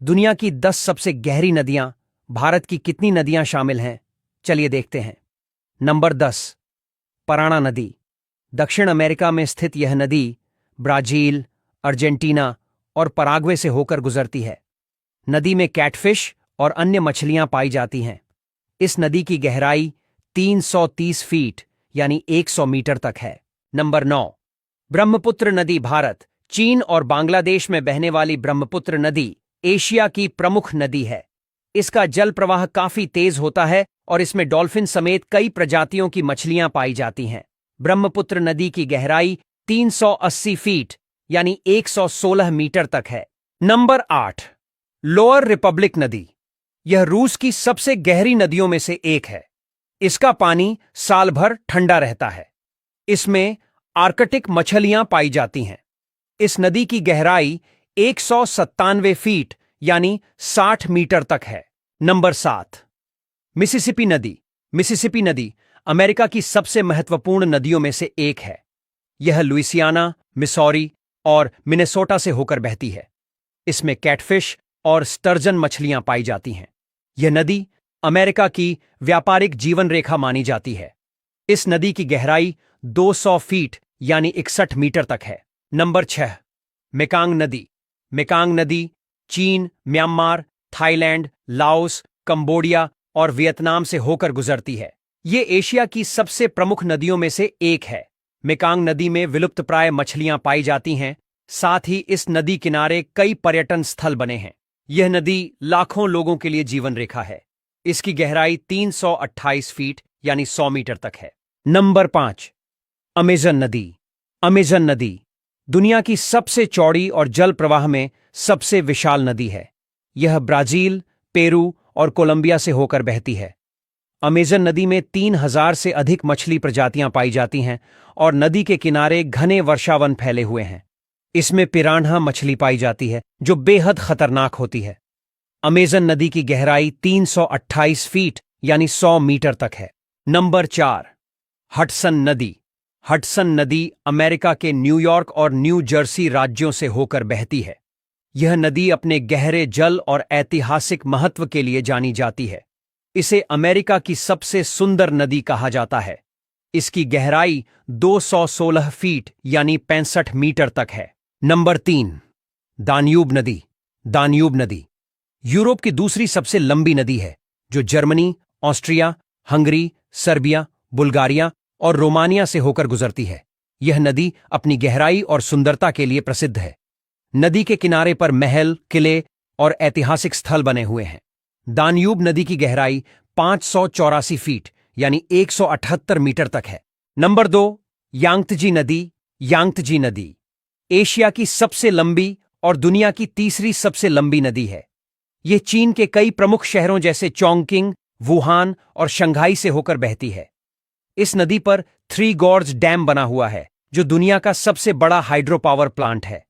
दुनिया की 10 सबसे गहरी नदियां। भारत की कितनी नदियां शामिल हैं? चलिए देखते हैं। नंबर 10, पराना नदी। दक्षिण अमेरिका में स्थित यह नदी ब्राजील, अर्जेंटीना और पराग्वे से होकर गुजरती है। नदी में कैटफिश और अन्य मछलियां पाई जाती हैं। इस नदी की गहराई 330 फीट यानी 100 मीटर तक है। नंबर 9, ब्रह्मपुत्र नदी। भारत, चीन और बांग्लादेश में बहने वाली ब्रह्मपुत्र नदी एशिया की प्रमुख नदी है। इसका जल प्रवाह काफी तेज होता है और इसमें डॉल्फिन समेत कई प्रजातियों की मछलियां पाई जाती हैं। ब्रह्मपुत्र नदी की गहराई 380 फीट यानी 116 मीटर तक है। नंबर 8, लोअर रिपब्लिक नदी। यह रूस की सबसे गहरी नदियों में से एक है। इसका पानी साल भर ठंडा रहता है। इसमें आर्कटिक मछलियां पाई जाती हैं। इस नदी की गहराई 197 फीट यानी 60 मीटर तक है। नंबर 7, मिसिसिपी नदी। मिसिसिपी नदी अमेरिका की सबसे महत्वपूर्ण नदियों में से एक है। यह लुइसियाना, मिसौरी और मिनेसोटा से होकर बहती है। इसमें कैटफिश और स्टर्जन मछलियां पाई जाती हैं। यह नदी अमेरिका की व्यापारिक जीवन रेखा मानी जाती है। इस नदी की गहराई 200 फीट यानी 61 मीटर तक है। नंबर 6, मेकांग नदी। मेकांग नदी चीन, म्यांमार, थाईलैंड, लाओस, कंबोडिया और वियतनाम से होकर गुजरती है। ये एशिया की सबसे प्रमुख नदियों में से एक है। मेकांग नदी में विलुप्तप्राय मछलियां पाई जाती हैं। साथ ही इस नदी किनारे कई पर्यटन स्थल बने हैं। यह नदी लाखों लोगों के लिए जीवन रेखा है। इसकी गहराई 328 फीट यानी 100 मीटर तक है। नंबर 5, अमेजन नदी। अमेजन नदी दुनिया की सबसे चौड़ी और जल प्रवाह में सबसे विशाल नदी है। यह ब्राजील, पेरू और कोलंबिया से होकर बहती है। अमेजन नदी में 3000 से अधिक मछली प्रजातियां पाई जाती हैं और नदी के किनारे घने वर्षावन फैले हुए हैं। इसमें पिरान्हा मछली पाई जाती है जो बेहद खतरनाक होती है। अमेजन नदी की गहराई 328 फीट यानी 100 मीटर तक है। नंबर 4, हडसन नदी। हडसन नदी अमेरिका के न्यूयॉर्क और न्यू जर्सी राज्यों से होकर बहती है। यह नदी अपने गहरे जल और ऐतिहासिक महत्व के लिए जानी जाती है। इसे अमेरिका की सबसे सुंदर नदी कहा जाता है। इसकी गहराई 216 फीट यानी 65 मीटर तक है। नंबर 3, दान्यूब नदी। दान्यूब नदी यूरोप की दूसरी सबसे लंबी नदी है जो Germany, Austria, Hungary, Serbia, Bulgaria और रोमानिया से होकर गुजरती है। यह नदी अपनी गहराई और सुंदरता के लिए प्रसिद्ध है। नदी के किनारे पर महल, किले और ऐतिहासिक स्थल बने हुए हैं। दान्यूब नदी की गहराई 584 फीट यानी 178 मीटर तक है। नंबर 2, यांगत्जी नदी। यांगत्जी नदी एशिया की सबसे लंबी और दुनिया की तीसरी सबसे लंबी नदी है। यह चीन के कई प्रमुख शहरों जैसे चोंगकिंग, वुहान और शंघाई से होकर बहती है। इस नदी पर थ्री गॉर्ज डैम बना हुआ है जो दुनिया का सबसे बड़ा हाइड्रो पावर प्लांट है।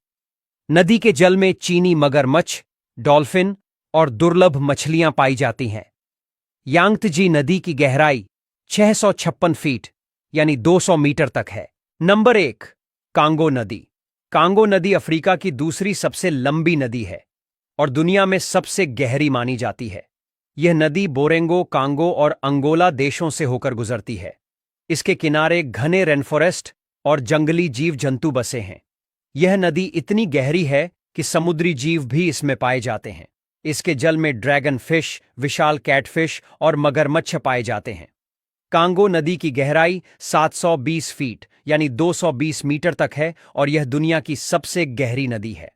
नदी के जल में चीनी मगरमच्छ, डॉल्फिन और दुर्लभ मछलियां पाई जाती हैं। यांगत्जी नदी की गहराई 656 फीट यानी 200 मीटर तक है। नंबर 1, कांगो नदी। कांगो नदी अफ्रीका की दूसरी सबसे लंबी नदी है और दुनिया में सबसे गहरी मानी जाती है। यह नदी बोरेंगो, कांगो और अंगोला देशों से होकर गुजरती है। इसके किनारे घने रेनफॉरेस्ट और जंगली जीव जंतु बसे हैं। यह नदी इतनी गहरी है कि समुद्री जीव भी इसमें पाए जाते हैं। इसके जल में ड्रैगन फिश, विशाल कैटफिश और मगरमच्छ पाए जाते हैं। कांगो नदी की गहराई 720 फीट यानी 220 मीटर तक है और यह दुनिया की सबसे गहरी नदी है।